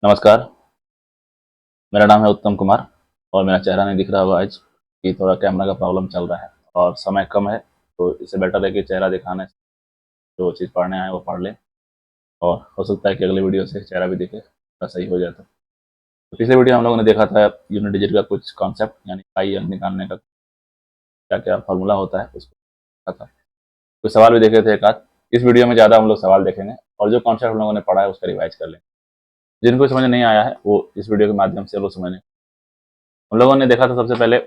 नमस्कार, मेरा नाम है उत्तम कुमार और मेरा चेहरा नहीं दिख रहा होगा आज कि थोड़ा कैमरा का प्रॉब्लम चल रहा है और समय कम है, तो इससे बेटर है कि चेहरा दिखाने से जो चीज़ पढ़ने आए वो पढ़ लें और हो सकता है कि अगले वीडियो से चेहरा भी दिखे, थोड़ा सही हो जाए तो पिछले वीडियो हम लोगों ने देखा था यूनिट डिजिट का कुछ कॉन्सेप्ट यानी पाई अंक निकालने का क्या-क्या फॉर्मूला होता है उसको देखा था। कुछ सवाल भी देखे थे एक आध। इस वीडियो में ज़्यादा हम लोग सवाल देखेंगे और जो कॉन्सेप्ट हम लोगों ने पढ़ा है उसका रिवाइज़ कर लेंगे। जिनको समझ नहीं आया है वो इस वीडियो के माध्यम से वो समझ लें। हम लोगों ने देखा था सबसे पहले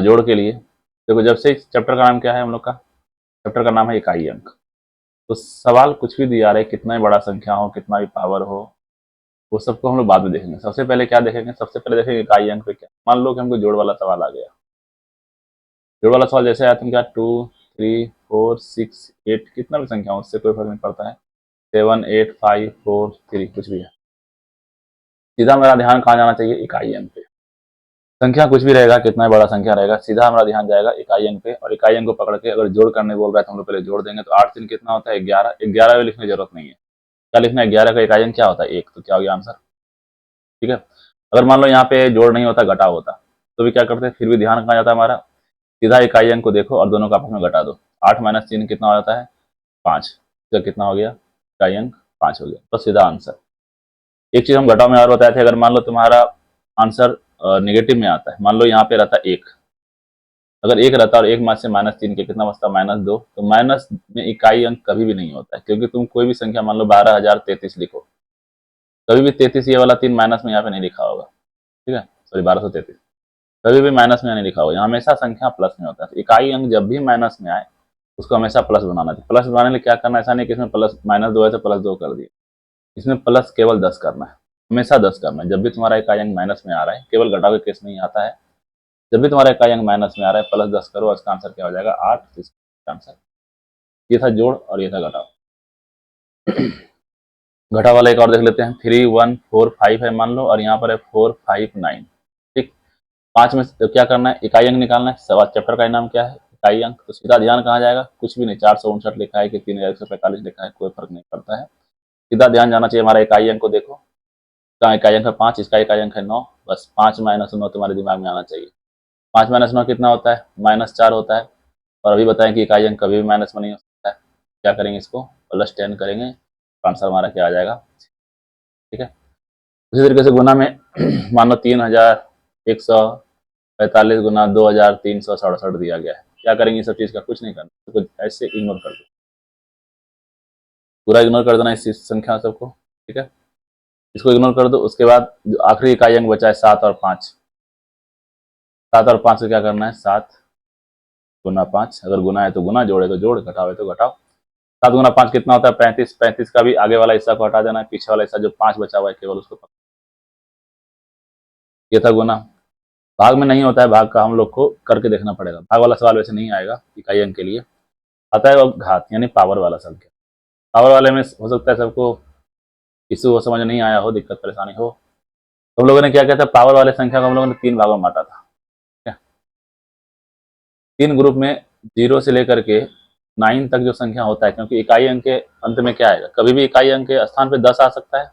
जोड़ के लिए। देखो जब से चैप्टर का नाम क्या है हम लोग का? चैप्टर का नाम है इकाई अंक। तो सवाल कुछ भी दिया रहे, कितना ही बड़ा संख्या हो, कितना भी पावर हो, वो सबको हम लोग बाद में देखेंगे। सबसे पहले क्या देखेंगे? सबसे पहले देखेंगे इकाई अंक पे क्या। मान लो कि हमको जोड़ वाला सवाल आ गया। जोड़ वाला सवाल जैसे आया था क्या 2, 3, 4, 6, 8 कितना भी संख्या हो उससे कोई फर्क नहीं पड़ता है। 7, 8, 5, 4, 3 कुछ भी है। सीधा मेरा ध्यान कहाँ जाना चाहिए? इकाई अंक पे। संख्या कुछ भी रहेगा, कितना भी बड़ा संख्या रहेगा, सीधा हमारा ध्यान जाएगा इकाई अंक पे और इकाई अंक को पकड़ के अगर जोड़ करने बोल रहा है तो हम लोग पहले जोड़ देंगे। तो 8 3 कितना होता है? 11। 11 भी लिखने की जरूरत नहीं है। क्या लिखना है? 11 का इकाई अंक क्या होता है? 1। तो क्या हो गया आंसर? ठीक है। अगर मान लो यहाँ पे जोड़ नहीं होता, घटाव होता, तो भी क्या करते हैं? फिर भी ध्यान कहाँ जाता है हमारा? सीधा इकाई अंक को देखो और दोनों का आपस में घटा दो। 8 माइनस 3 कितना हो जाता है? 5। तो कितना हो गया? इकाई अंक 5 हो गया। तो सीधा आंसर। एक चीज हम घटाव में और बताए थे, अगर मान लो तुम्हारा आंसर निगेटिव में आता है, मान लो यहाँ पे रहता है 1, अगर 1 रहता और 1 में से -3 के कितना बचता? -2। तो माइनस में इकाई अंक कभी भी नहीं होता है, क्योंकि तुम कोई भी संख्या मान लो 12,033 लिखो, कभी भी 33 ये वाला 3 माइनस में यहाँ पे नहीं लिखा होगा। ठीक है, सॉरी 1233 कभी भी माइनस में नहीं लिखा होगा, यहाँ हमेशा संख्या प्लस में होता है। तो इकाई अंक जब भी माइनस में आए उसको हमेशा प्लस बनाना चाहिए। प्लस बनाने के लिए क्या करना है? ऐसा नहीं कि इसमें प्लस -2 है तो +2 कर दिए। इसमें प्लस केवल 10 करना है, हमेशा 10 करना है। जब भी तुम्हारा इकाई अंक माइनस में आ रहा है, केवल घटाव के केस नहीं आता है, जब भी तुम्हारा इकाई अंक माइनस में आ रहा है +10 करो, इसका आंसर क्या हो जाएगा? 8। इसका आंसर ये था जोड़ और ये था घटाव। घटाव वाला एक और देख लेते हैं। 3 1 4 5 है मान लो और यहाँ पर है 4 5 9। ठीक, 5 में तो क्या करना है? इकाई अंक निकालना है। सवाल चैप्टर का नाम क्या है? इकाई अंक। तो सीधा ध्यान कहाँ जाएगा? कुछ भी नहीं, 459 लिखा है कि 3145 लिखा है, कोई फर्क नहीं पड़ता है। सीधा ध्यान जाना चाहिए हमारा इकाई अंक को देखो। इसका इकाई अंक है 5, इसका इकाई अंक है 9। बस 5 माइनस 9 तुम्हारे दिमाग में आना चाहिए। 5 माइनस 9 कितना होता है? -4 होता है। और अभी बताएं कि इकाई अंक कभी भी माइनस में नहीं हो सकता है। क्या करेंगे? इसको +10 करेंगे, आंसर हमारा क्या आ जाएगा? ठीक है। उसी तरीके से गुना में मान लो 3145 गुना 2367 दिया गया है। क्या करेंगे? सब चीज का कुछ नहीं करना, तो कुछ ऐसे इग्नोर कर दो, पूरा इग्नोर कर देना इस संख्या सबको। ठीक है, इसको इग्नोर कर दो। उसके बाद जो आखिरी इकाई अंक बचा है 7 और 5, 7 और 5 को क्या करना है? 7 गुना 5, अगर गुना है तो गुना, जोड़ है तो जोड़, घटाव है तो घटाव। 7 गुना 5 कितना होता है? 35। 35 का भी आगे वाला हिस्सा को हटा देना है, पीछे वाला हिस्सा जो 5 बचा हुआ है केवल उसको ये था गुना। भाग में नहीं होता है, भाग का हम लोग को करके देखना पड़ेगा। भाग वाला सवाल वैसे नहीं आएगा इकाई अंक के लिए, आता है वो घात यानी पावर वाला संख्या। पावर वाले में हो सकता है सबको इशू हो, समझ नहीं आया हो, दिक्कत परेशानी हो। तो हम लोगों ने क्या किया था? पावर वाले संख्या को हम लोगों ने 3 भागों में बांटा था। ठीक है? 3 ग्रुप में 0 से लेकर के 9 तक जो संख्या होता है, क्योंकि इकाई अंक के अंत में क्या आएगा? कभी भी इकाई अंक के स्थान पे 10 आ सकता है,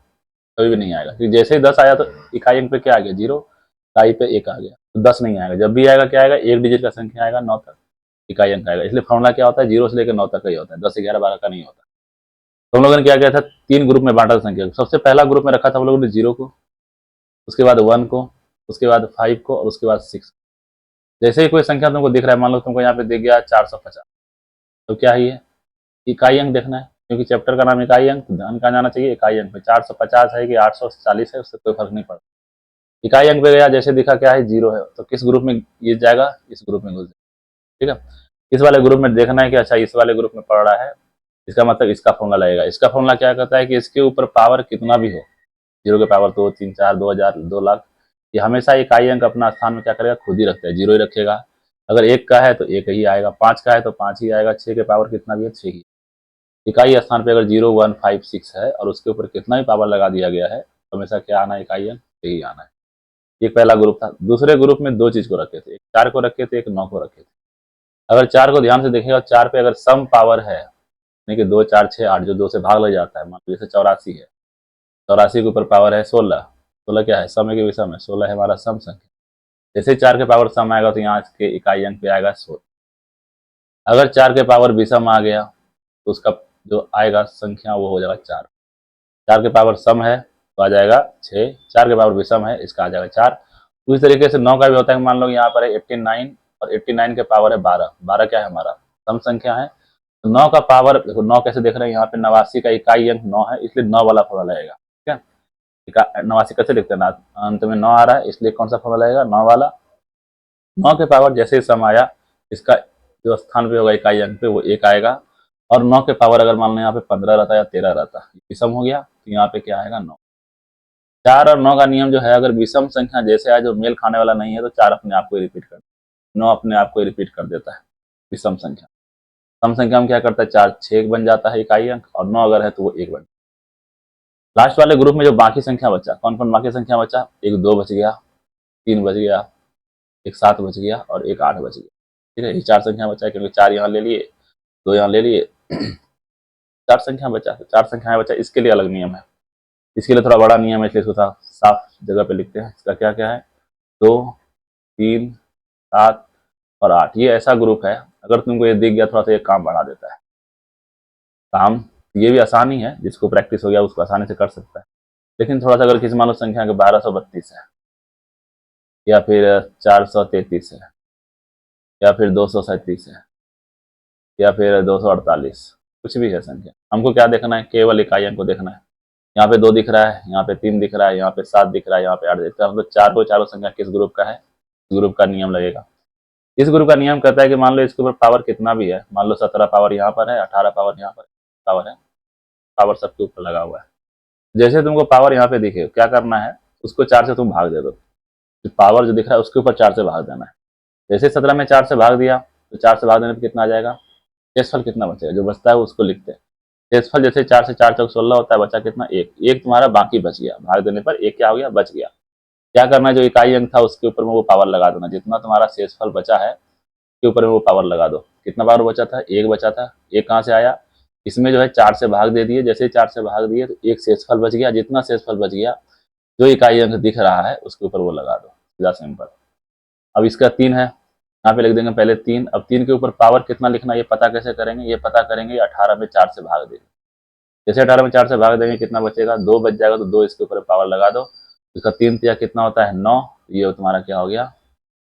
कभी भी नहीं आएगा। क्योंकि जैसे ही 10 आया तो इकाई अंक पे क्या आ गया? 0, इकाई पे 1 आ गया, तो 10 नहीं आएगा। जब भी आएगा क्या आएगा? एक डिजिट का संख्या आएगा 9 तक, इकाई अंक आएगा। इसलिए फॉर्मूला क्या होता है? 0 से लेकर 9 तक का ही होता है, 10 11 12 का नहीं होता। तो हम लोगों ने क्या किया था? 3 ग्रुप में बांटा था संख्या को। सबसे पहला ग्रुप में रखा था हम लोगों ने 0 को, उसके बाद 1 को, उसके बाद 5 को और उसके बाद 6। जैसे ही कोई संख्या तुमको दिख रहा है, मान लो तुमको यहाँ पे दिख गया 450, तो क्या है ये? इकाई अंक देखना है, क्योंकि चैप्टर का नाम इकाई अंक। तो ध्यान कहाँ जाना चाहिए? इकाई अंक पे। 450 है कि 840 है, उससे कोई फर्क नहीं पड़ता। इकाई अंक पे गया, जैसे दिखा क्या है? 0 है, तो किस ग्रुप में ये जाएगा? इस ग्रुप में घुस जाएगा। ठीक है, इस वाले ग्रुप में देखना है कि अच्छा इस वाले ग्रुप में पड़ रहा है, इसका मतलब इसका फॉर्मूला लगेगा। इसका फॉर्मूला क्या कहता है कि इसके ऊपर पावर कितना भी हो, 0 के पावर 2 3 4 2000 2 लाख, ये हमेशा इकाई अंक अपना स्थान में क्या करेगा? खुद ही रखता है, 0 ही रखेगा। अगर 1 का है तो 1 ही आएगा, 5 का है तो 5 ही आएगा, 6 के पावर कितना भी है 6 ही। इकाई स्थान पे अगर 0 1 5 6 है और उसके ऊपर कितना भी पावर लगा दिया गया है, तो हमेशा क्या आना है? इकाई अंक यही आना है। ये पहला ग्रुप था। दूसरे ग्रुप में 2 चीज को रखे थे, एक 4 को रखे थे, एक 9 को रखे थे। अगर 4 को ध्यान से देखेगा, 4 पे अगर सम पावर है, यानी कि 2 4 6 8, जो 2 से भाग लग जाता है, मान लो जैसे 84 है, 84 के ऊपर पावर है 16। 16 क्या है, समय के विषम है, 16 है हमारा सम संख्या। जैसे 4 के पावर सम आएगा तो यहाँ के इकाई अंक पे आएगा 16। अगर 4 के पावर विषम आ गया तो उसका जो आएगा संख्या वो हो जाएगा 4। 4 के पावर सम है तो आ जाएगा 6, 4 के पावर विषम है इसका आ जाएगा 4। उसी तरीके से 9 का भी होता है, मान लो यहाँ पर है 89 और 89 के पावर है 12। 12 क्या है हमारा सम संख्या है, तो 9 का पावर देखो 9 कैसे देख रहे हैं यहाँ पे, 89 का इकाई अंक 9 है इसलिए 9 वाला फॉर्मूला लगेगा। ठीक है, 89 कैसे लिखते हैं ना, अंत में 9 आ रहा है इसलिए कौन सा फॉर्मूला लगेगा, 9 वाला। 9 के पावर जैसे ही सम आया इसका जो स्थान पे होगा इकाई अंक पे वो 1 आएगा। और 9 के पावर अगर मान लो यहाँ पे 15 रहता या 13 रहता, विषम हो गया तो यहाँ पे क्या आएगा 9। 4 और 9 का नियम जो है, अगर विषम संख्या जैसे आए जो मेल खाने वाला नहीं है तो 4 अपने आप को रिपीट कर, 9 अपने आप को रिपीट कर देता है विषम संख्या। सम संख्या में क्या करता है, 4 6 बन जाता है इकाई अंक, और 9 अगर है तो वो 1 बन। लास्ट वाले ग्रुप में जो बाकी संख्या बचा, कौन कौन बाकी संख्या बचा, एक 2 बच गया, 3 बच गया, एक 7 बच गया और एक 8 बच गया। ठीक है, ये 4 संख्या बचा है, क्योंकि 4 यहाँ ले लिए, 2 यहाँ ले लिए, 4 संख्या बचा, 4 संख्याएं बचा। इसके लिए अलग नियम है, इसके लिए थोड़ा बड़ा नियम है, इसलिए इसको थोड़ा साफ जगह पे लिखते हैं। इसका क्या क्या है, 2 3 7 और 8, ये ऐसा ग्रुप है अगर तुमको ये दिख गया थोड़ा सा ये काम बढ़ा देता है। काम ये भी आसान ही है, जिसको प्रैक्टिस हो गया उसको आसानी से कर सकता है। लेकिन थोड़ा सा अगर किसी मान लो संख्या के 1232 है या फिर 433 है या फिर 237 है या फिर 248, कुछ भी है संख्या, हमको क्या देखना है, केवल इकाई अंक को देखना है। यहाँ पे 2 दिख रहा है, यहाँ पे 3 दिख रहा है, यहाँ पे 7 दिख रहा है, यहाँ पे 8 दिख रहा है, मतलब चारों संख्या किस ग्रुप का है, ग्रुप का नियम लगेगा। इस ग्रुप का नियम कहता है कि मान लो इसके ऊपर पावर कितना भी है, मान लो 17 पावर यहाँ पर है, 18 पावर यहाँ पर पावर है, पावर सबके ऊपर लगा हुआ है। जैसे तुमको पावर यहाँ पे दिखे क्या करना है, उसको 4 से तुम भाग दे दो, पावर जो दिख रहा है उसके ऊपर 4 से भाग देना है। जैसे 17 में 4 से भाग दिया तो 4 से भाग देने पर कितना आ जाएगा, शेषफल कितना बचेगा, जो बचता है उसको लिखते हैं। शेषफल जैसे 4 से 4 चौक 16 होता है, बचा कितना, 1। 1 तुम्हारा बाकी बच गया, भाग देने पर 1 क्या हो गया, बच गया। क्या करना है, जो इकाई अंक था उसके ऊपर में वो पावर लगा देना, जितना तुम्हारा शेषफल बचा है उसके ऊपर में वो पावर लगा दो। कितना पावर बचा था, 1 बचा था, 1 कहाँ से आया, इसमें जो है 4 से भाग दे दिए, जैसे 4 से भाग दिए तो 1 शेषफल बच गया, जितना शेषफल बच गया जो इकाई अंक दिख रहा है उसके ऊपर वो लगा दो, सीधा सिंपल। अब इसका 3 है, यहाँ पे लिख देंगे पहले 3। अब 3 के ऊपर पावर कितना लिखना, ये पता कैसे करेंगे, ये पता करेंगे 18 में 4 से भाग देंगे। जैसे 18 में 4 से भाग देंगे कितना बचेगा, 2 बच जाएगा, तो 2 इसके ऊपर पावर लगा दो। इसका 3 तिया कितना होता है, 9, ये तुम्हारा क्या हो गया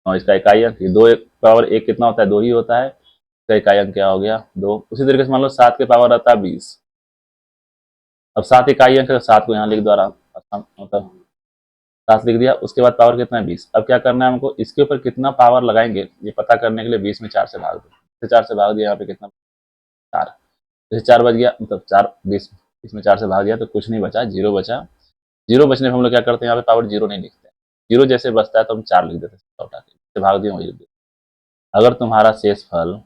9। इसका इकाई अंक 2 पावर 1 कितना होता है, 2 ही होता है, इसका इकाई अंक क्या हो गया 2। उसी तरीके से मान लो 7 के पावर आता है 20। अब 7 इकाई अंक 7 को यहाँ लिख दो आराम, मतलब 7 लिख दिया, उसके बाद पावर कितना है 20। अब क्या करना है हमको, इसके ऊपर कितना पावर लगाएंगे ये पता करने के लिए 20 में 4 से भाग दो। 4 से भाग दिया, यहाँ पे कितना 4, जैसे 4 बच गया, मतलब 4 20 इसमें 4 से भाग दिया तो कुछ नहीं बचा, 0 बचा। 0 बचने में हम लोग क्या करते हैं, यहाँ पे पावर 0 नहीं लिखते, 0 जैसे बचता है तो हम 4 लिख देते हैं, उठा के भाग दिए वही लिख देते। अगर तुम्हारा शेषफल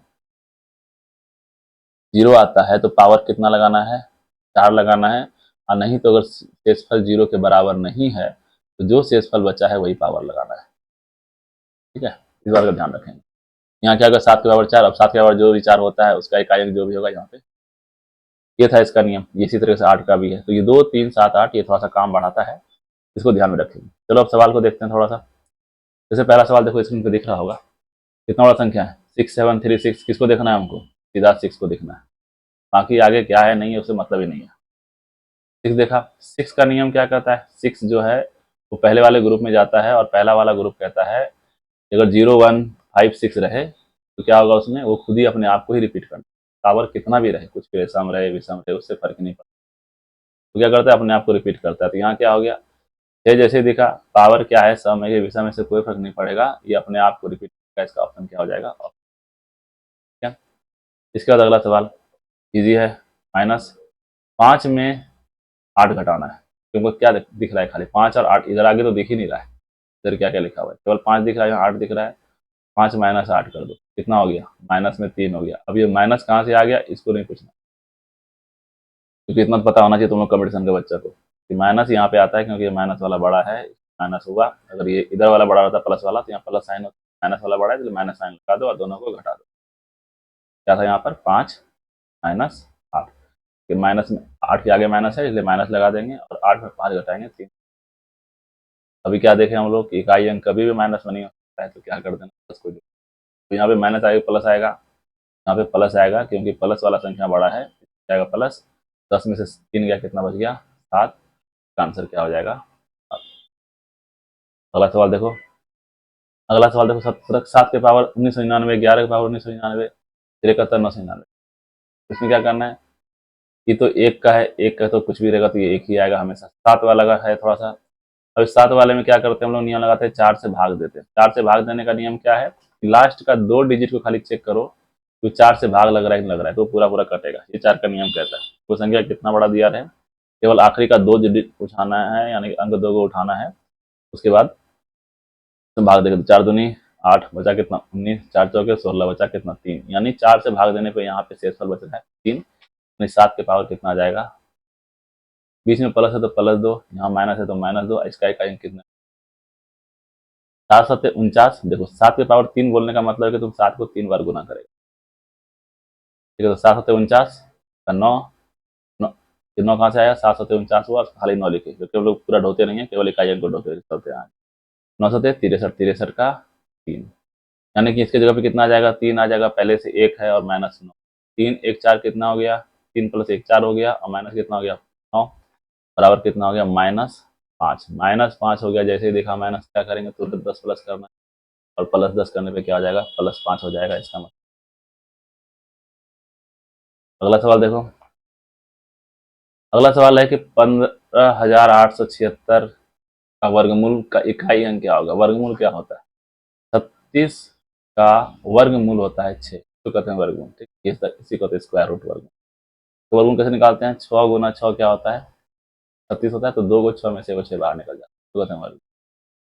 0 आता है तो पावर कितना लगाना है, 4 लगाना है। और नहीं तो अगर शेषफल 0 के बराबर नहीं है तो जो शेषफल बचा है वही पावर लगाना है। ठीक है, इस बात का ध्यान रखेंगे। यहाँ क्या होगा, 7 के बराबर 4, अब 7 के बराबर जो भी 4 होता है उसका इकाई अंक जो भी होगा यहाँ पे, ये था इसका नियम। ये इसी तरह से 8 का भी है, तो ये 2 3 7 8 ये थोड़ा सा काम बढ़ाता है, इसको ध्यान में रखेंगे। चलो अब सवाल को देखते हैं थोड़ा सा। जैसे पहला सवाल देखो, स्क्रीन पे दिख रहा होगा, कितना बड़ा संख्या है 6736, किसको देखना है हमको, सीधा 6 को देखना है, बाकी आगे क्या है नहीं है उससे मतलब ही नहीं है। 6 देखा, 6 का नियम क्या कहता है, 6 जो है वो पहले वाले ग्रुप में जाता है, और पहला वाला ग्रुप कहता है अगर 0 1 5 6 रहे तो क्या होगा उसमें, वो खुद ही अपने आप को ही रिपीट करना, पावर कितना भी रहे, कुछ भी सम रहे विषम रहे उससे फर्क नहीं पड़ता, तो क्या करता है अपने आप को रिपीट करता है। तो यहाँ क्या हो गया, 6 जैसे दिखा, पावर क्या है सम है विषम में से कोई फर्क नहीं पड़ेगा, ये अपने आप को रिपीट करेगा, इसका ऑप्शन क्या हो जाएगा ऑप्शन। क्या, इसके बाद अगला सवाल इजी है, -5 में 8 घटाना है, क्योंकि क्या दिख रहा है खाली 5 और 8, इधर आगे तो दिख ही नहीं रहा है, इधर क्या क्या लिखा हुआ है, केवल 5 दिख रहा है, यहाँ 8 दिख रहा है। 5 माइनस 8 कर दो, कितना हो गया, माइनस में 3 हो गया। अब ये माइनस कहाँ से आ गया इसको नहीं पूछना, क्योंकि इतना पता होना चाहिए तुम लोग कंपटीशन के बच्चा को कि माइनस यहाँ पे आता है, क्योंकि ये माइनस वाला बड़ा है, माइनस हुआ। अगर ये इधर वाला बड़ा होता प्लस वाला तो यहाँ प्लस साइन होता, माइनस वाला बड़ा है तो माइनस साइन लगा दो और दोनों को घटा दो। क्या था यहाँ पर 5 माइनस 8, कि माइनस में 8 के आगे माइनस है इसलिए माइनस लगा देंगे और 8 में 5 घटाएंगे 3। अभी क्या देखें हम लोग कि इकाई अंक कभी भी माइनस में नहीं हो सकता है, तो क्या कर देना प्लस को। तो यहाँ पे माइनस आएगा प्लस आएगा, यहाँ पे प्लस आएगा क्योंकि प्लस वाला संख्या बड़ा है, आएगा प्लस। 10 में से 3 गया, कितना बच गया 7। इसका आंसर क्या हो जाएगा। अगला सवाल देखो, अगला सवाल देखो, 7 के पावर 1999, 11 के पावर 1999, 73 999। इसमें क्या करना है, ये तो एक का है, एक का तो कुछ भी रहेगा तो ये एक ही आएगा हमेशा। 7 वाला का है थोड़ा सा, अब 7 वाले में क्या करते हैं हम लोग, नियम लगाते हैं 4 से भाग देते हैं। 4 से भाग देने का नियम क्या है, लास्ट का 2 डिजिट को खाली चेक करो तो 4 से भाग लग रहा है कि नहीं लग रहा है, तो पूरा पूरा कटेगा। ये 4 का नियम कहता है। वो संख्या कितना बड़ा दिया है, केवल आखिरी का 2 डिजिट उठाना है, यानी अंक 2 को उठाना है, उसके बाद तो भाग देगा। 4 दूनी 8, बचा कितना 19, 4 चौके 16, बचा कितना 3, यानी 4 से भाग देने पे यहाँ पे शेषफल बच रहा है 3, यानी 7 के पावर कितना आ जाएगा, बीच में प्लस है तो +2, यहाँ माइनस है तो -2, इसका इकाई अंक कितना, 7 7 49। देखो 7 के पावर 3 बोलने का मतलब है कि तुम 7 को 3 बार गुना करेगा, ठीक है। तो 7 7 49 का 9, 9 कहाँ से आया, 7 7 49 हुआ, खाली 9 लिखे क्योंकि हम लोग पूरा ढोते नहीं है, केवल इकाई अंक को ढोते चलते हैं। 9 7 63, 63 का 3, यानी कि इसके जगह पे कितना आ जाएगा, 3 आ जाएगा, पहले से 1 है और -9, 3 1 4 कितना हो गया, 3 + 1 4 हो गया, और माइनस कितना हो गया 9, बराबर कितना हो गया -5। -5 हो गया, जैसे ही देखा माइनस क्या करेंगे तुरंत 10 प्लस करना है, और +10 करने पे क्या हो जाएगा, +5 हो जाएगा इसका मतलब। अगला सवाल देखो, अगला सवाल है कि 15,876 का वर्गमूल का इकाई अंक क्या होगा। वर्गमूल क्या होता है, 36 का वर्गमूल होता है 6, तो कहते हैं वर्गमूल, ठीक। इसी को तो स्क्वायर रूट वर्गमूल। तो वर्गमूल कैसे निकालते हैं, 6 गुना 6 क्या होता है 36 होता है, तो 2 को 6 में से 1 को 6 बाहर निकल जाता है, तो कहते हैं वर्गमूल।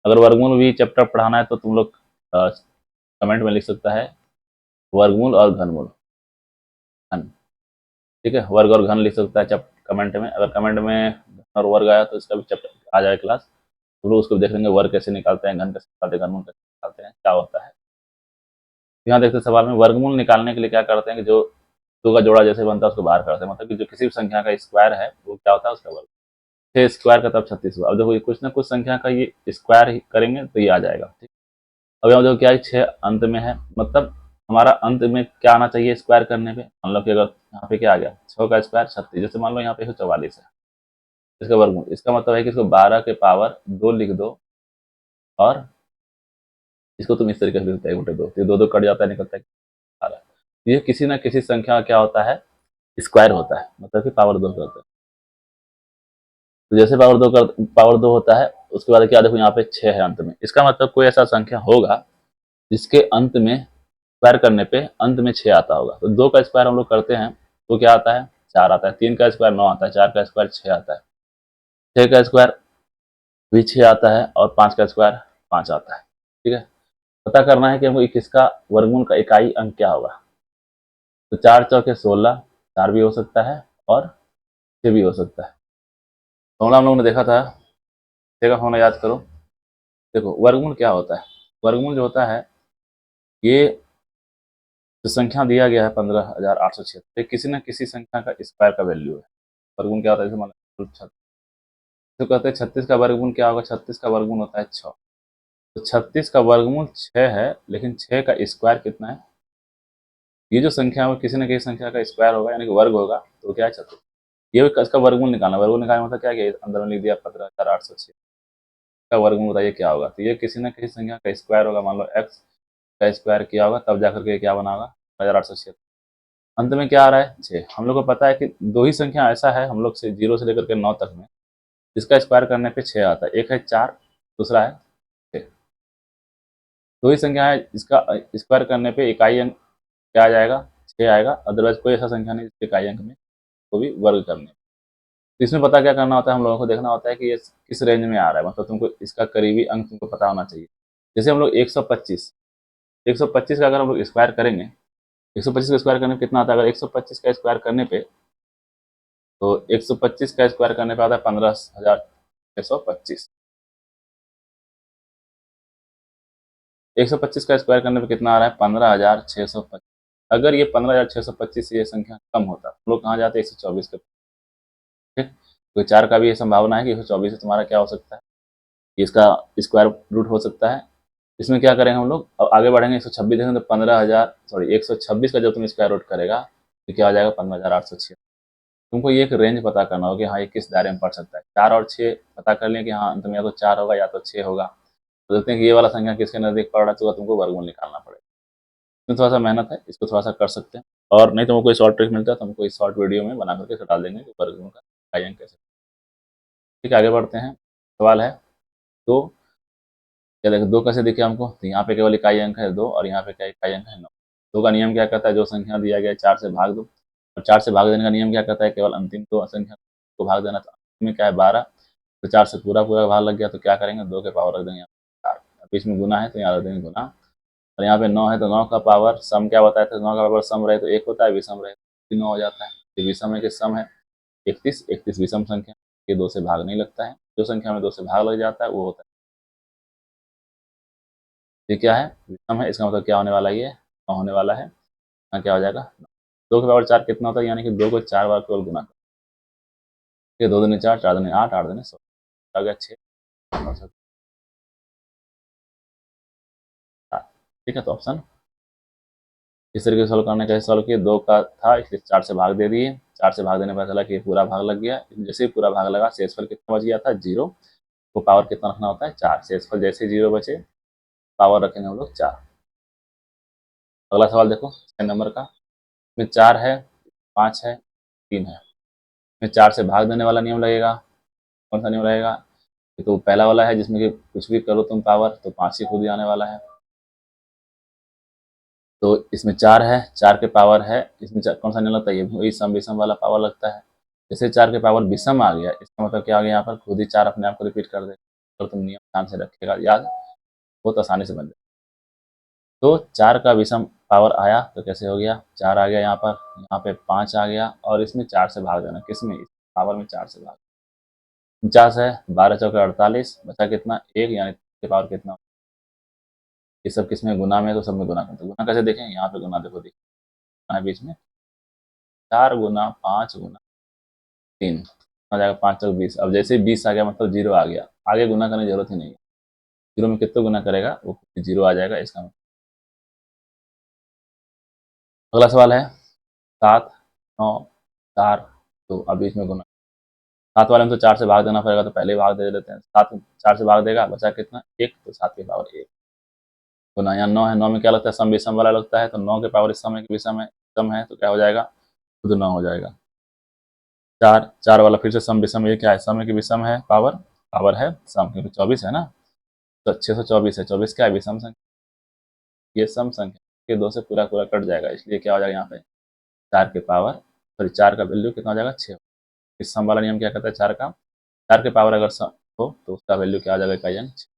अगर वर्गमूल भी चैप्टर पढ़ाना है तो तुम लोग कमेंट में लिख सकता है वर्गमूल और घनमूल, घन, ठीक है। वर्ग और घन लिख सकता है कमेंट में। अगर कमेंट में घन और वर्ग आया तो इसका भी चैप्टर आ जाए क्लास, तो लोग उसको देख लेंगे, वर्ग कैसे निकालते हैं, घन कैसे निकालते हैं, घनमूल कैसे निकालते हैं, क्या होता है। यहाँ देखते सवाल में वर्गमूल निकालने के लिए क्या करते हैं कि जो 2 का जोड़ा जैसे बनता है उसको बाहर करते हैं, मतलब कि जो किसी भी संख्या का स्क्वायर है वो क्या होता है उसका वर्ग। 6 स्क्वायर का तब 36 हुआ। अब देखो ये कुछ ना कुछ संख्या का ये स्क्वायर ही करेंगे तो ये आ जाएगा, ठीक। अब यहाँ देखो क्या है, 6 अंत में है, मतलब हमारा अंत में क्या आना चाहिए स्क्वायर करने पे, मान लो कि अगर यहाँ पे क्या आ गया 6 का स्क्वायर 36, जैसे मान लो यहाँ पे 44 है, इसका वर्गमूल, इसका मतलब है कि इसको 12 के पावर 2 लिख दो, और इसको तुम इस तरीके से लिखते हैं 2, ये 2 कट जाता है, निकलता है 12। ये किसी ना किसी संख्या का क्या होता है स्क्वायर होता है, मतलब कि पावर 2 करता है। तो जैसे पावर 2 होता है, उसके बाद क्या देखो यहाँ पे 6 है अंत में, इसका मतलब कोई ऐसा संख्या होगा जिसके अंत में स्क्वायर करने पे अंत में 6 आता होगा। तो 2 का स्क्वायर हम लोग करते हैं तो क्या आता है 4 आता है, 3 का स्क्वायर 9 आता है, 4 का स्क्वायर 6 आता है, 6 का स्क्वायर भी 6 आता है, और 5 का स्क्वायर 5 आता है, ठीक है। पता करना है कि हमको किसका वर्गमूल का इकाई अंक क्या होगा। तो 4 चौके 16, 4 भी हो सकता है और 6 भी हो सकता है। फॉर्मूला हम लोगों ने देखा था, देखा फॉर्मूला याद करो। देखो वर्गमूल क्या होता है, वर्गमूल जो होता है ये जो संख्या दिया गया है 15,876, किसी न किसी संख्या का स्क्वायर का वैल्यू है। वर्गमूल क्या होता है, जैसे मान लो 36, तो कहते हैं 36 का वर्गमूल क्या होगा, 36 का वर्गमूल होता है 6। तो 36 का वर्गमूल 6 है, लेकिन 6 का स्क्वायर कितना है, ये जो संख्या है किसी न किसी संख्या का स्क्वायर होगा, यानी कि वर्ग होगा, तो क्या है 36। ये इसका वर्गमूल निकालना, वर्गमूल निकालने मतलब क्या है, अंदर में लिख दिया 15,806 का वर्गमूल बताइए क्या होगा। तो ये किसी न किसी संख्या का स्क्वायर होगा, मान लो एक्स का स्क्वायर किया होगा तब जाकर के क्या बना होगा 15,806। अंत में क्या आ रहा है 6। हम लोग को पता है कि 2 ही संख्या ऐसा है हम लोग से 0 से लेकर के 9 तक में जिसका स्क्वायर करने पे 6 आता है, एक है 4, दूसरा है 6। 2 ही संख्या है इसका स्क्वायर करने पे इकाई अंक क्या आ जाएगा 6 आएगा, अदरवाइज कोई ऐसा संख्या नहीं जिसके इकाई अंक में को भी वर्ग करने। तो इसमें पता क्या करना होता है, हम लोगों को देखना होता है कि ये किस रेंज में आ रहा है, मतलब तुमको इसका करीबी अंक तुमको पता होना चाहिए। जैसे हम लोग 125, 125 का अगर हम लोग स्क्वायर करेंगे, 125 का स्क्वायर करने पे कितना आता है, अगर 125 का स्क्वायर करने पे, तो 125 का स्क्वायर करने पे आता है 15,625। 125 का स्क्वायर करने पे कितना आ रहा है 15,625। अगर ये 15,625 से ये संख्या कम होता, हम लोग कहाँ जाते 124 के, कोई 4 का भी ये संभावना है कि 124 से तुम्हारा क्या हो सकता है, इसका स्क्वायर रूट हो सकता है। इसमें क्या करेंगे हम लोग, अब आगे बढ़ेंगे 126 देखेंगे तो 15,000 सॉरी 126 का जब तुम स्क्वायर रूट करेगा तो क्या हो जाएगा 15,806। तुमको ये एक रेंज पता करना होगा कि हाँ ये किस दायरे में पड़ सकता है। 4 और 6 पता कर लें कि हाँ अंत में या तो 4 होगा या तो 6 होगा। तो देखते हैं कि ये वाला संख्या किसके नज़दीक पड़ रहा है, तो तुमको वर्गमूल निकालना पड़ेगा। इसमें थोड़ा सा मेहनत है, इसको थोड़ा सा कर सकते हैं, और नहीं तो कोई शॉर्ट ट्रिक मिलता है तो हमको इस शॉर्ट वीडियो में बना करके डाल देंगे कि वर्गमूल का इकाइयाँ कैसे। ठीक है, आगे बढ़ते हैं। सवाल है दो, क्या देखो दो कैसे दिखे हमको, तो यहाँ पे केवल इकाई अंक है 2 और यहाँ पे क्या इकाई अंक है 9। दो का नियम क्या कहता है, जो संख्या दिया गया है 4 से भाग दो, और 4 से भाग देने का नियम क्या कहता है, केवल अंतिम दो संख्या को भाग देना। तो अंतिम में क्या है 12, तो 4 से पूरा पूरा भाग लग गया तो क्या करेंगे 2 के पावर रख देंगे यहाँ 4, बीच में गुना है तो यहाँ रख देंगे गुना, और यहाँ पे 9 है तो 9 का पावर सम क्या बताया था, 9 का पावर सम रहे तो 1 होता है, विषम रहे तो 9 हो जाता है। ये विषम है कि सम है 31, 31 विषम संख्या, ये 2 से भाग नहीं लगता है, जो संख्या में 2 से भाग लग जाता है वो होता है। ये क्या है विषम है, इसका मतलब क्या होने वाला है, ये 9 होने वाला है। यहाँ क्या हो जाएगा 2 के पावर 4 कितना होता है, यानी कि 2 को 4 बार केवल गुना कर, 2 दूनी 4, 4 दूनी 8, 8 दूनी 16, आ गया 6, ठीक है। तो ऑप्शन इस तरीके से सॉल्व करने का सॉल्व किए, 2 का था इसलिए 4 से भाग दे दिए, 4 से भाग देने पर चला कि पूरा भाग लग गया, जैसे ही पूरा भाग लगा शेषफल कितना बच गया था 0, तो पावर कितना रखना होता है 4, शेषफल जैसे 0 बचे पावर रखेंगे हम लोग 4। अगला सवाल देखो 6 नंबर का, इसमें 4 है 5 है 3 है, इसमें 4 से भाग देने वाला नियम लगेगा। कौन सा नियम लगेगा, तो पहला वाला है जिसमें कि कुछ भी करो तुम पावर तो 5 ही खुद ही आने वाला है। तो इसमें 4 है, 4 के पावर है, इसमें कौन सा नियम लगता है, ये वही सम विषम वाला पावर लगता है। जैसे 4 के पावर विषम आ गया, इसका मतलब क्या आ गया, यहाँ पर खुद ही 4 अपने आप को रिपीट कर दे, अगर तुम नियम ध्यान से रखिएगा याद बहुत आसानी से बन जाए। तो 4 का विषम पावर आया तो कैसे हो गया, 4 आ गया यहाँ पे 5 आ गया, और इसमें 4 से भाग देना, किसमें इस पावर में 4 से भाग, 49 है 12 चौके 48, बचा कितना 1, यानी के पावर कितना, ये सब किसमें गुना में, तो सब में गुना करते, गुना कैसे देखें, यहाँ पे गुना देखो दिखना है बीच में, 4 गुना 5 गुना 3 आ जाएगा 5 चौक 20। अब जैसे 20 आ गया मतलब 0 आ गया, आगे गुना करने की जरूरत ही नहीं है, 0 में कितना गुना करेगा वो 0 आ जाएगा इसका मतलब। अगला सवाल है 7 9 4, तो अब इसमें गुना, 7 वाले में तो 4 से भाग देना पड़ेगा तो पहले ही भाग दे देते हैं, 7 4 से भाग देगा बचा कितना 1, तो 7 की पावर 1 गुना, यहाँ 9 है, 9 में क्या लगता है सम विषम वाला लगता है, तो 9 के पावर इस समय के विषम है, सम है तो क्या हो जाएगा खुद 9 हो जाएगा। 4 4 वाला फिर से सम विषम, ये क्या है समय की विषम है, पावर पावर है सम, क्योंकि 24 है ना, तो 624 है, 24 क्या है विषम संख्या, ये सम संख्या के 2 से पूरा पूरा कट जाएगा, इसलिए क्या हो जाएगा यहाँ पे 4 के पावर सॉरी 4 का वैल्यू कितना हो जाएगा 6। इस सम वाला नियम क्या कहता है, 4 के पावर अगर सम हो तो उसका वैल्यू क्या आ जाएगा इकाई अंक 6।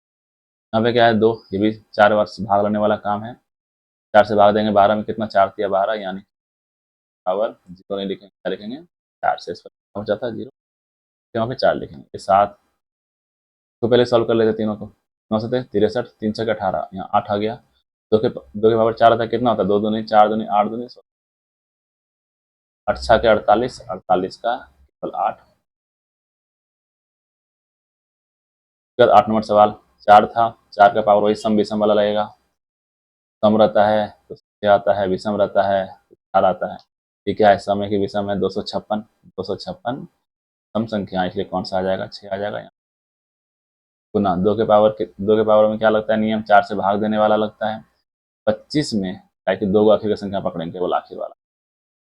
यहाँ पे क्या है 2, ये भी 4 बार से भाग लेने वाला काम है, 4 से भाग देंगे 12 में कितना 4 दिया 12, यानी पावर 0 नहीं लिखेंगे, क्या लिखेंगे 4 से इस पर पहुँच जाता है 0, यहाँ पे 4 लिखेंगे। ये 7 तो पहले सॉल्व कर लेते तीनों को, 9 से 63, 3 छः 18, यहाँ 8 आ गया, 2 के पावर 4 आता है कितना होता है 2 दूनी 4 दूनी 8 दूनी 16, 8 छः के 48, 48 का केवल 8। 8 नंबर सवाल 4 था, 4 का पावर वही सम विषम वाला लगेगा, सम रहता है तो क्या आता है विषम रहता है तो 4 आता है, ये क्या है समय की विषम है 256, 256 सम संख्या इसलिए कौन सा आ जाएगा 6 आ जाएगा यहाँ। गुना 2 के पावर में क्या लगता है नियम 4 से भाग देने वाला लगता है, 25 में ताकि 2 को आखिर की संख्या पकड़ेंगे केवल आखिर वाला,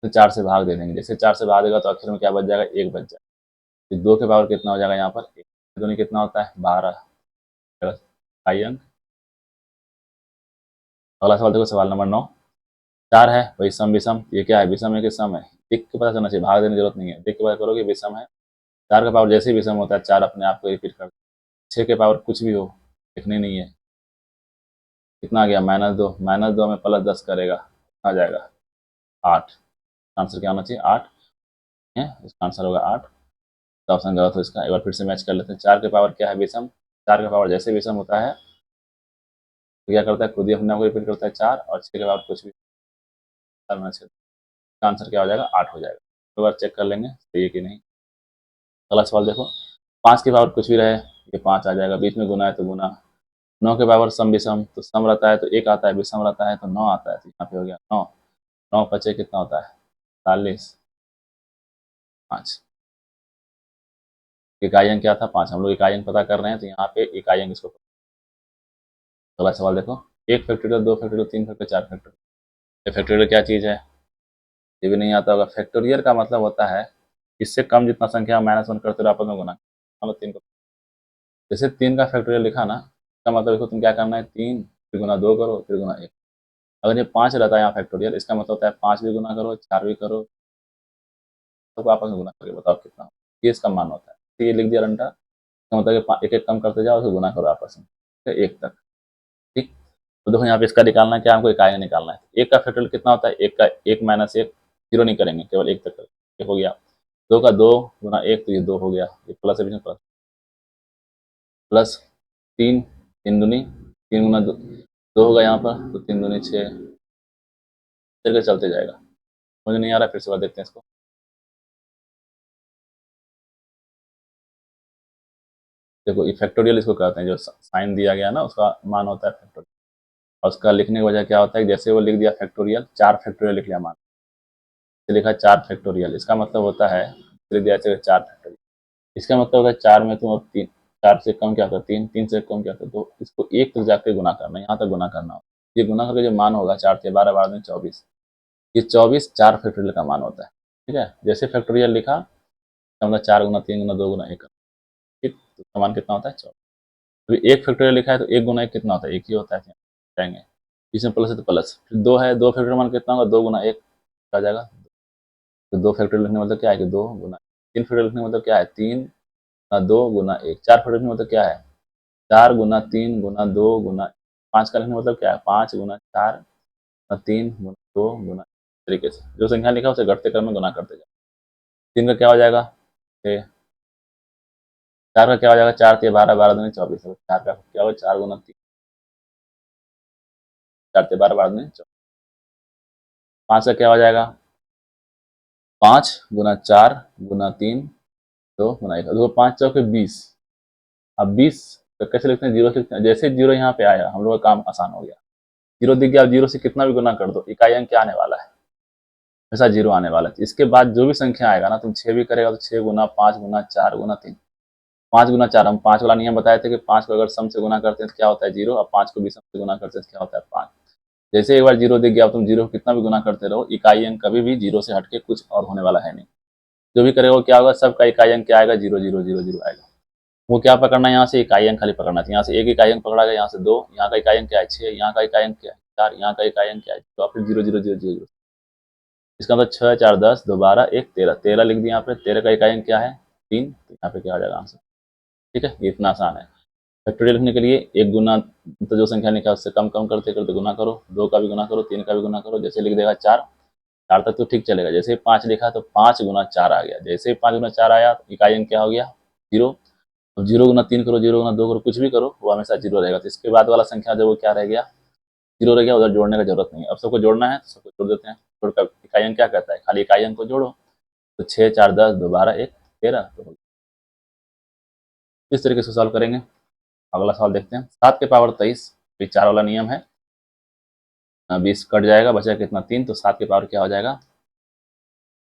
तो 4 से भाग दे देंगे, जैसे 4 से भाग देगा तो आखिर में क्या बच जाएगा 1 बच जाएगा, तो 2 के पावर कितना हो जाएगा यहाँ पर 1, दूनी कितना होता है 12 इकाई अंक। अगला सवाल देखो सवाल नंबर 9, 4 है वही सम विषम, ये क्या है विषम है कि सम है, देख के पता चलना चाहिए, भाग देने की जरूरत नहीं है, देख के पता करोगे विषम है, 4 का पावर जैसे ही विषम होता है 4 अपने आप को रिपीट कर, 6 के पावर कुछ भी हो लिखनी नहीं है, कितना आ गया -2, -2 में +10 करेगा आ जाएगा 8, आंसर क्या होना चाहिए 8 है, इसका आंसर होगा 8, तो ऑप्शन गलत हो इसका। एक बार फिर से मैच कर लेते हैं, 4 के पावर क्या है विषम, 4 का पावर जैसे विषम होता है तो क्या करता है खुद ही अपने आप को रिपीट करता है 4, और 6 के पावर कुछ भी करना चाहिए, इसका आंसर क्या हो जाएगा 8 हो जाएगा, एक बार चेक कर लेंगे सही है कि नहीं। अगला सवाल देखो, 5 की पावर कुछ भी रहे, ये 5 आ जाएगा, बीच में गुना है तो गुना, 9 के पावर सम विषम, तो सम रहता है तो 1 आता है, विषम रहता है तो 9 आता है, तो यहाँ पे हो गया 9, 9 पचे कितना होता है 40, 5। इकाई अंक क्या था 5, हम लोग इकाई अंक पता कर रहे हैं, तो यहाँ पे इकाई अंक इसको। अगला सवाल देखो, 1 फैक्टोरियल 2 फैक्टोरियल 3 फैक्टोरियल 4 फैक्टोरियल, ये फैक्टोरियल क्या चीज़ है, ये भी नहीं आता होगा। फैक्टोरियल का मतलब होता है इससे कम जितना संख्या -1 करते रहो आपस में गुना, मतलब 3 को, जैसे 3 का फैक्टोरियल लिखा ना, इसका मतलब इसको तुम क्या करना है 3 फिर गुना 2 करो फिर गुना 1। अगर ये 5 रहता है यहाँ फैक्टोरियल, इसका मतलब होता है 5 भी गुना करो 4 भी करो, सबको आपस में गुना करके बताओ कितना, ये इसका मान होता है। तो ये लिख दिया रंटा, इसका मतलब एक एक कम करते जाओ, उसको गुना करो आपस में, ठीक है, 1 तक। ठीक, तो देखो यहाँ पे इसका निकालना है क्या, हमको इकाई निकालना है। 1 का फैक्टोरियल कितना होता है, 1 का 1 माइनस 1, जीरो नहीं करेंगे, केवल 1 तक, 1 हो गया। 2 का 2 गुना 1, तो ये 2 हो गया, ये प्लस है, प्लस प्लस 3, 3 दूनी 3 गुना 2, 2 होगा यहाँ पर, तो 3 दूनी 6, करके चलते जाएगा। मुझे नहीं आ रहा, फिर से बार देखते हैं इसको। देखो ये फैक्टोरियल इसको कहते हैं, जो साइन दिया गया ना उसका मान होता है फैक्टोरियल। और उसका लिखने की वजह क्या होता है, जैसे वो लिख दिया फैक्टोरियल, 4 फैक्टोरियल लिख लिया मान, लिखा 4 फैक्टोरियल, इसका मतलब होता है लिख दिया 4 फैक्टोरियल, इसका मतलब होता है 4 में तुम अब 3, 4 से कम क्या होता है 3, 3 से कम क्या होता है 2, इसको 1 तक जाके गुना करना, यहाँ तक गुना करना, ये गुना करके जो मान होगा 4 से 12, 12 में 24, ये 24 4 फैक्टोरियल का मान होता है। ठीक है, जैसे फैक्टोरियल लिखा, मतलब 4 गुना 3 गुना 2 गुना 1, ठीक, तो समान कितना होता है 24। अभी 1 फैक्टोरियल लिखा है तो 1 गुना 1 कितना होता है, 1 ही होता है, जाएंगे इसमें प्लस है तो प्लस, फिर 2 है, 2 फैक्टोरियल मान कितना होगा, 2 गुना 1 आ जाएगा, तो 2 फैक्टोरियल लिखने मतलब क्या है कि 2 गुना, 3 फैक्टोरियल लिखने मतलब क्या है 3 2 गुना 1, 4 फैक्टोरियल लिखने मतलब क्या है 4 गुना 3 गुना 2 गुना, 5 का लिखने मतलब क्या है 5 गुना 4 3 गुना 2 गुना, तरीके से जो संख्या लिखा है उसे घटते क्रम में गुना करते जाओ। 3 का क्या हो जाएगा 6, 4 का क्या हो जाएगा 4 से 12, 12 दूनी 24, 4 का क्या होगा 4 गुना 3, 4 से 12, 12 दूनी 24, 5 का क्या हो जाएगा 5 गुना 4 गुना 3 2 गुना 1, देखो 5 चौके 20, अब 20 तो कैसे लिखते हैं, जीरो से लिखते हैं, जैसे जीरो यहाँ पे आया हम लोग का काम आसान हो गया, जीरो दिख गया, अब जीरो से कितना भी गुना कर दो, इकाई अंक क्या आने वाला है, हमेशा जीरो आने वाला है। इसके बाद जो भी संख्या आएगा ना, तुम 6 भी करेगा तो 6 गुना 5 गुना 4 गुना 3, 5 गुना 4, हम 5 वाला नियम बताए थे कि 5 को अगर सम से गुना करते हैं तो क्या होता है जीरो, अब 5 को भी सम से गुना करते हैं तो क्या होता है 5। जैसे एक बार जीरो दिख गया, अब तुम जीरो को कितना भी गुना करते रहो, इकाई अंक कभी भी जीरो से हटके कुछ और होने वाला है नहीं, जो भी करेगा वो क्या होगा, सबका इकाई अंक क्या आएगा, जीरो जीरो जीरो जीरो आएगा। वो क्या पकड़ना है, यहाँ से इकाई अंक खाली पकड़ना है, यहाँ से एक इकाई अंक पकड़ा गया, यहाँ से 2, यहाँ का इकाई अंक क्या है 6, यहाँ का इकाई अंक क्या है 4, यहाँ का इकाई अंक क्या है, तो फिर जीरो जीरो जीरो जीरो, इसका मतलब 6 4 10 2 12 1 13, 13 लिख दिया यहाँ पे, 13 का इकाई अंक क्या है 3, तो यहाँ पे क्या हो जाएगा आंसर। ठीक है, ये इतना आसान है। फैक्टोरियल लिखने के लिए एक गुना, तो जो संख्या लिखा है उससे कम कम करते करते गुना करो, 2 का भी गुना करो 3 का भी गुना करो, जैसे लिख देगा 4, 4 तक तो ठीक चलेगा, जैसे 5 लिखा तो 5 गुना 4 आ गया, जैसे 5 गुना 4 आया तो इकाई अंक क्या हो गया जीरो, अब 0 गुना 3 करो 0 गुना 2 करो, कुछ भी करो वो हमेशा जीरो रहेगा, तो इसके बाद वाला संख्या जो वो क्या रह गया जीरो रह गया, उधर जोड़ने का जरूरत नहीं है। अब सबको जोड़ना है तो सबको जोड़ देते हैं, जोड़कर इकाई अंक क्या कहता है, खाली इकाई अंक को जोड़ो, तो 6 4 10 2 12 1 13, तो इस तरीके से सॉल्व करेंगे। अगला सवाल देखते हैं, 7 के पावर 23, 4 वाला नियम है, 20 कट जाएगा, बचा कितना 3, तो 7 के पावर क्या हो जाएगा,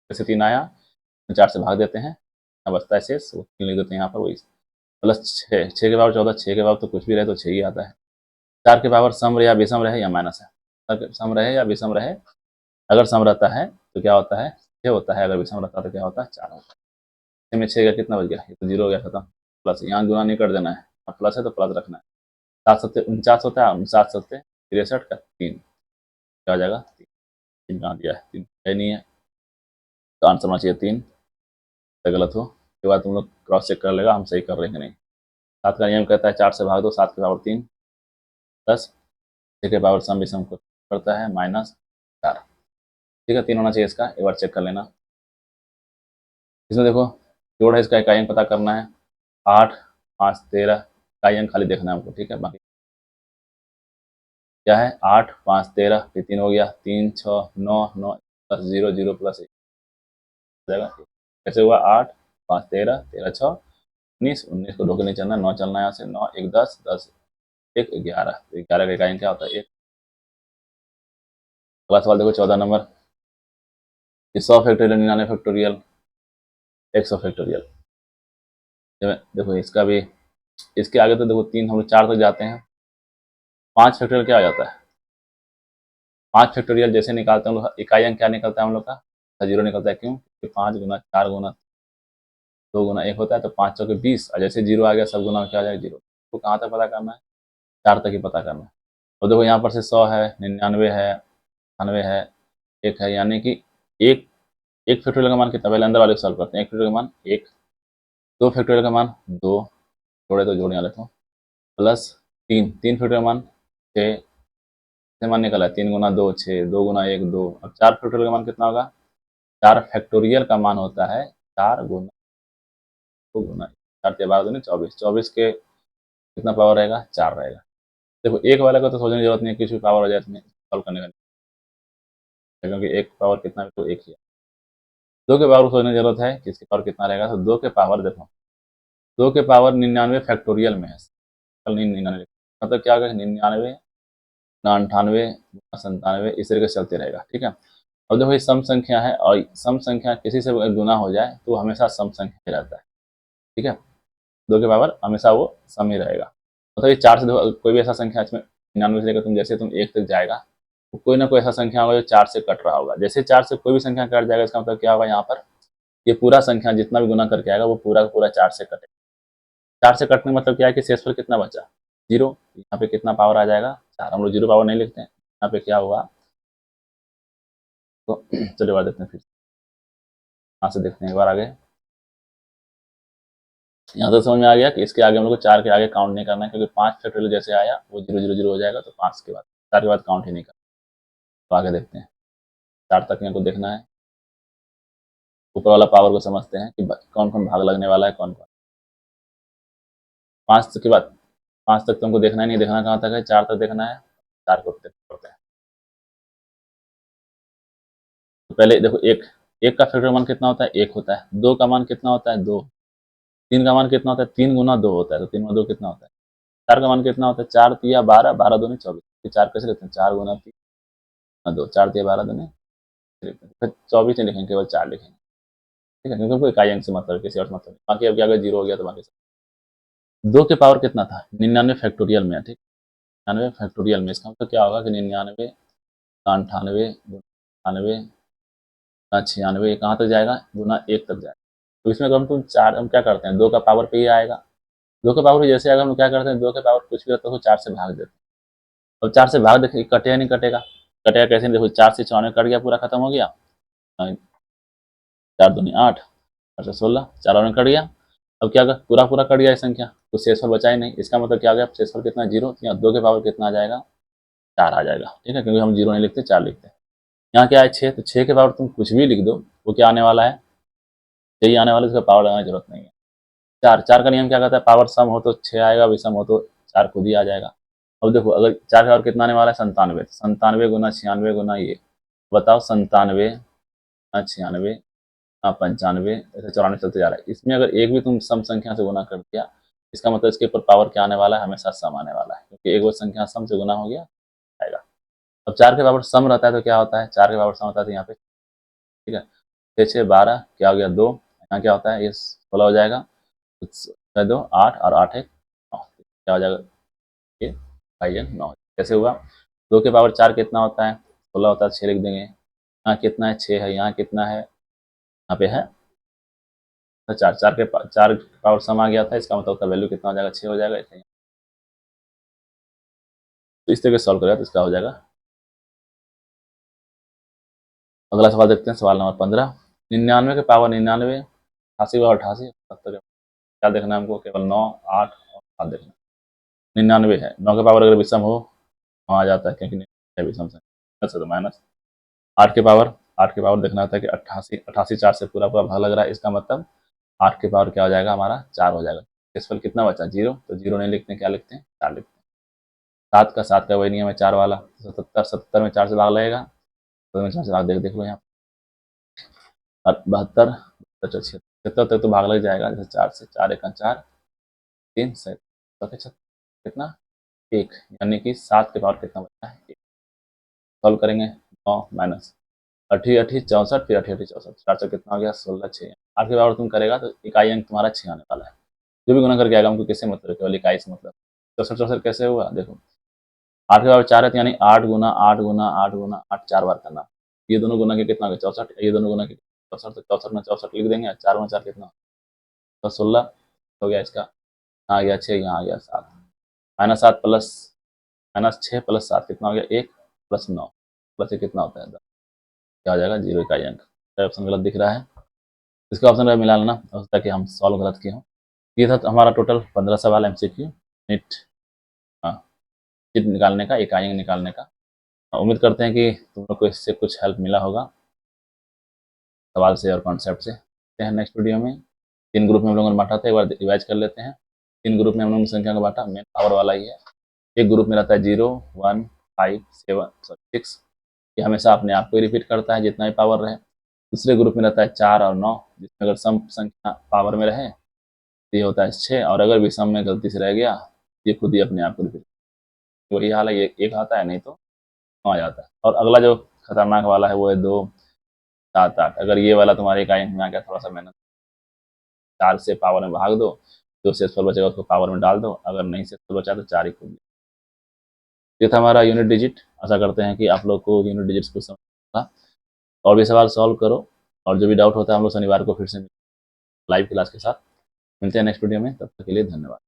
जैसे 3 आया 4 से भाग देते हैं, अब बचता है शेष, वो 3 लिख देते हैं यहाँ पर, वही प्लस 6, 6 के पावर 14, 6 के पावर तो कुछ भी रहे तो 6 ही आता है। 4 के पावर सम रहे या विषम रहे या माइनस है, सम रहे या विषम रहे, अगर सम रहता है तो क्या होता है 6 होता है, अगर विषम रहता है तो क्या होता है 4 होता है। इसमें 6 का कितना बच गया, ये तो जीरो हो गया खत्म, प्लस यहाँ गुना नहीं कर देना है, अब प्लस है तो प्लस रखना है, 7 सत्ते 49 होता है, 59 सत्ते 63 का 3, क्या हो जाएगा 3 कहाँ दिया है, 3 है नहीं है, तो आंसर होना चाहिए 3, गलत हो उसके बाद तुम लोग क्रॉस चेक कर लेगा हम सही कर रहे हैं नहीं। 7 का नियम कहता है 4 से भाग दो, 7 के पावर 3 प्लस 6 के पावर सम विषम को करता है -4, ठीक है 3 होना चाहिए इसका, एक बार चेक कर लेना। इसमें देखो जोड़ है, इसका इकाई अंक पता करना है, 8 5 13, इकाई अंक खाली देखना है हमको, ठीक है, बाकी क्या है 8 5 13, फिर 3 हो गया 3 6 9 9 प्लस 0 0 प्लस 1 जाएगा, कैसे हुआ 8 5 13, 13 6 19, 19 को 2 के नहीं चलना, 9 चलना है यहाँ से, 9 1 10, 10 1 11, 11 का इकाई क्या होता है 1। अगला सवाल देखो 14 नंबर, 100 फैक्टोरियल 99 फैक्टोरियल 100 फैक्टोरियल। देखो इसका भी, इसके आगे तो देखो 3 हम लोग 4 तक जाते हैं, 5 फैक्टोरियल क्या आ जाता है, 5 फैक्टोरियल जैसे निकालते हैं हम लोग, इकाई अंक क्या निकलता है हम लोग का, 0 निकलता है। क्यों? कि 5 गुना 4 गुना 2 गुना 1 होता है, तो 5 चौके 20, और जैसे 0 आ गया सब गुना क्या आ जाएगा 0। तो कहाँ तक पता करना है, 4 तक ही पता करना है। तो देखो यहाँ पर से 100 है, 99 है, 98 है, 1 है, यानी कि एक एक फैक्टोरियल का मान कितना, पहले अंदर वाले को सॉल्व करते हैं। एक फैक्टोरियल का मान 1, 2 फैक्टोरियल का मान 2, जोड़े तो जोड़ने वाले तो प्लस 3, 3 फैक्टोरियल का मान 6, से मान निकला 3 गुना 2 6, 2 गुना 1 2। अब 4 फैक्टोरियल का मान कितना होगा, 4 फैक्टोरियल का मान होता है 4 गुना 2 गुना 4 से 12 दूनी 24, 24 के कितना पावर रहेगा 4 रहेगा। देखो एक वाले को तो सोचने की जरूरत नहीं है, किसी भी पावर हो जाए इसमें सॉल्व करने का, क्योंकि एक पावर कितना है तो एक ही है। 2 के पावर को सोचने की जरूरत है कि इसके पावर कितना रहेगा, तो 2 के पावर देखो, 2 के पावर 99 फैक्टोरियल में है, कल 99 मतलब क्या होगा 99 ना 98 ना 97, इस तरीके से चलते रहेगा। ठीक है, अब देखो ये सम संख्या है, और सम संख्या किसी से गुना हो जाए तो हमेशा सम संख्या ही रहता है। ठीक है, 2 के पावर हमेशा वो सम ही रहेगा। मतलब ये 4 से कोई भी ऐसा संख्या इसमें 99 से लेकर तुम जैसे तुम 1 तक जाएगा, तो कोई ना कोई ऐसा संख्या होगा जो 4 से कट रहा होगा। जैसे 4 से कोई भी संख्या कट जाएगा, इसका मतलब क्या होगा, यहाँ पर ये पूरा संख्या जितना भी गुना करके आएगा वो पूरा का पूरा 4 से कटेगा। 4 से कटने का मतलब क्या है कि शेषफल कितना बचा, 0। यहाँ पे कितना पावर आ जाएगा 4, हम लोग 0 पावर नहीं लिखते हैं, यहाँ पे क्या होगा, तो चलिए बात देखते हैं फिर यहाँ से देखते हैं एक बार आगे। यहाँ तो समझ में आ गया कि इसके आगे हम लोग को 4 के आगे काउंट नहीं करना है, क्योंकि 5 फैक्टोरियल जैसे आया वो 0 0 0 हो जाएगा, तो 5 के बाद 4 के बाद काउंट ही नहीं करना। तो आगे देखते हैं, 4 तक को देखना है। ऊपर वाला पावर को समझते हैं कि कौन कौन भाग लगने वाला है, कौन कौन। 5 के बाद 5 तक तुमको देखना ही नहीं, देखना कहाँ तक है, 4 तक देखना है। 4 को देखते हैं, तो पहले देखो एक एक का फैक्टर मान कितना होता है 1 होता है, 2 का मान कितना होता है 2, 3 का मान कितना होता है 3 गुना 2 होता है, तो 3 गुना 2 कितना होता है, 4 का मान कितना होता है 4 तिया 12, 12 दूनी 24, 4 कैसे लिखते हैं 4 गुना 3 2, 4 तिया 12 दूनी, फिर 24 नहीं लिखेंगे, केवल 4 लिखेंगे। ठीक है, क्योंकि कोई इकाई अंक से मतलब किसी और मतलब बाकी, अब क्या अगर 0 हो गया तो बाकी 2 के पावर कितना था 99 फैक्टोरियल में है। ठीक, 99 फैक्टोरियल में, इसका मतलब क्या होगा कि 99 98 98 96, कहाँ तक जाएगा गुना 1 तक जाएगा। तो इसमें अगर तुम 4 हम क्या करते हैं 2 का पावर पे ही आएगा, 2 के पावर जैसे आएगा हम क्या करते हैं 2 के पावर कुछ भी होता है तो 4 से भाग देते हैं। अब 4 से भाग देखिए कटेगा नहीं, कटेगा, कटेगा कैसे, देखो 4 से 94 कट गया, पूरा खत्म हो गया, 4 दूनी 8, 8 16, 4 और कट गया। अब क्या अगर पूरा पूरा कट गया ये संख्या, तो शेषफल बचा ही नहीं, इसका मतलब क्या आ गया शेषफल कितना 0, यहाँ 2 के पावर कितना आ जाएगा 4 आ जाएगा। ठीक है, क्योंकि हम 0 नहीं लिखते 4 लिखते हैं। यहाँ क्या है 6, तो 6 के पावर तुम कुछ भी लिख दो वो क्या आने वाला है, यही आने वाला है, इसका पावर लगाने की जरूरत नहीं है। 4 4 का नियम क्या कहता है, पावर सम हो तो 6 आएगा, विषम हो तो 4 खुद ही आ जाएगा। अब देखो अगर 4 का पावर कितना आने वाला है 97, 97 गुना 96 गुना ये, बताओ 97 96 95, ऐसे 94 चलते जा रहा है। इसमें अगर एक भी तुम सम संख्या से गुना कर दिया, इसका मतलब इसके ऊपर पावर क्या आने वाला है, हमेशा सम आने वाला है, क्योंकि एक बार संख्या सम से गुना हो गया आएगा। अब 4 के पावर सम रहता है तो क्या होता है, 4 के पावर सम होता है तो यहाँ पे ठीक है 6 6 12 क्या हो गया 2, यहाँ क्या होता है ये 16 हो जाएगा, 2 8 और 8 1 9, क्या हो जाएगा ये भाई 9। कैसे हुआ, 2 के पावर 4 कितना होता है 16 होता है, 6 लिख देंगे, यहाँ कितना है 6 है, यहाँ कितना है यहाँ पे है तो 4, 4 पावर सम आ गया था, इसका मतलब उसका वैल्यू कितना हो जाएगा 6 हो जाएगा। तो इस तरीके से सॉल्व करेगा तो इसका हो जाएगा। अगला सवाल देखते हैं, सवाल नंबर 15, 99 के पावर 99, 88 पावर 88, 70 क्या देखना है हमको, केवल 9 8 और 7 देखना है। 99 है, 9 के पावर अगर विषम हो वहाँ आ जाता है, क्योंकि है विषम से तो माइनस 8 के पावर, 8 के पावर देखना होता है कि 88 88 4 से पूरा पूरा भाग लग रहा है, इसका मतलब 8 के पावर क्या हो जाएगा हमारा 4 हो जाएगा। इस पर कितना बचा 0, तो 0 नहीं लिखते, क्या लिखते हैं 4 लिखते हैं। 7 का वही नियम है 4 वाला, 77 77 में 4 से भाग लगेगा, तो में 4 से भाग देख लो यहाँ, 72 74 76 तक तो भाग लग जाएगा, जैसे 4 से 4 एका 4, 3 से कितना 1, यानी कि 7 के पावर कितना बचता है 1। सॉल्व करेंगे 9 माइनस 8 64, फिर 8 64, 4 से कितना हो गया 16 6। 8 के पावर तुम करेगा तो इकाई अंक तुम्हारा 6 आने वाला है। जो भी गुना करके आएगा हमको किससे मतलब है, केवल इकाई से मतलब। 64 64 कैसे हुआ देखो, 8 के पावर 4 है तो यानी 8 गुना 8 गुना 8 गुना 8 4 बार करना। ये दोनों गुना के कितना हो गया 64, ये दोनों गुना के 64, तो 64 में 64 लिख देंगे, 4 में 4 कितना तो 16 हो गया इसका। यहाँ आ गया 6, यहाँ आ गया 7, माइनस 7 प्लस माइनस 6 प्लस 7 कितना हो गया 1 प्लस 9 प्लस 1 कितना होता है 10, क्या हो जाएगा 0 इकाई अंक। ऑप्शन गलत दिख रहा है, इसका ऑप्शन में मिला लेना हो सकता है कि हम सॉल्व गलत किए हों। ये था हमारा टोटल 15 सवाल एमसीक्यू नीट, हाँ नीट निकालने का, इकाई अंक निकालने का। उम्मीद करते हैं कि तुम लोग को इससे कुछ हेल्प मिला होगा सवाल से और कॉन्सेप्ट से। देखते हैं नेक्स्ट वीडियो में। 3 ग्रुप में हम लोगों ने बांटा था, एक बार रिवाइज कर लेते हैं। 3 ग्रुप में हम लोगों ने संख्या को बांटा, मेन पावर वाला ही है। एक ग्रुप में रहता है 0 1 5 7 6, ये हमेशा अपने आप को ही रिपीट करता है जितना भी पावर रहे। दूसरे ग्रुप में रहता है 4 और 9, जिसमें अगर सम संख्या पावर में रहे तो ये होता है 6, और अगर भी सम में गलती से रह गया ये खुद ही अपने आप को रिपीट, वही हाल है, ये एक आता है नहीं तो 9 आ जाता है। और अगला जो खतरनाक वाला है वो है 2 7 8। अगर ये वाला तुम्हारे इकाई में आ गया, थोड़ा सा मेहनत, 4 से पावर में भाग दो, जो शेषफल बचेगा उसको पावर में डाल दो, अगर नहीं शेषफल बचा तो 4 ही खूब। ये था हमारा यूनिट डिजिट। आशा करते हैं कि आप लोग को यूनिट डिजिट्स को समझ आएगा। और भी सवाल सॉल्व करो, और जो भी डाउट होता है हम लोग शनिवार को फिर से लाइव क्लास के साथ मिलते हैं नेक्स्ट वीडियो में। तब तक के लिए धन्यवाद।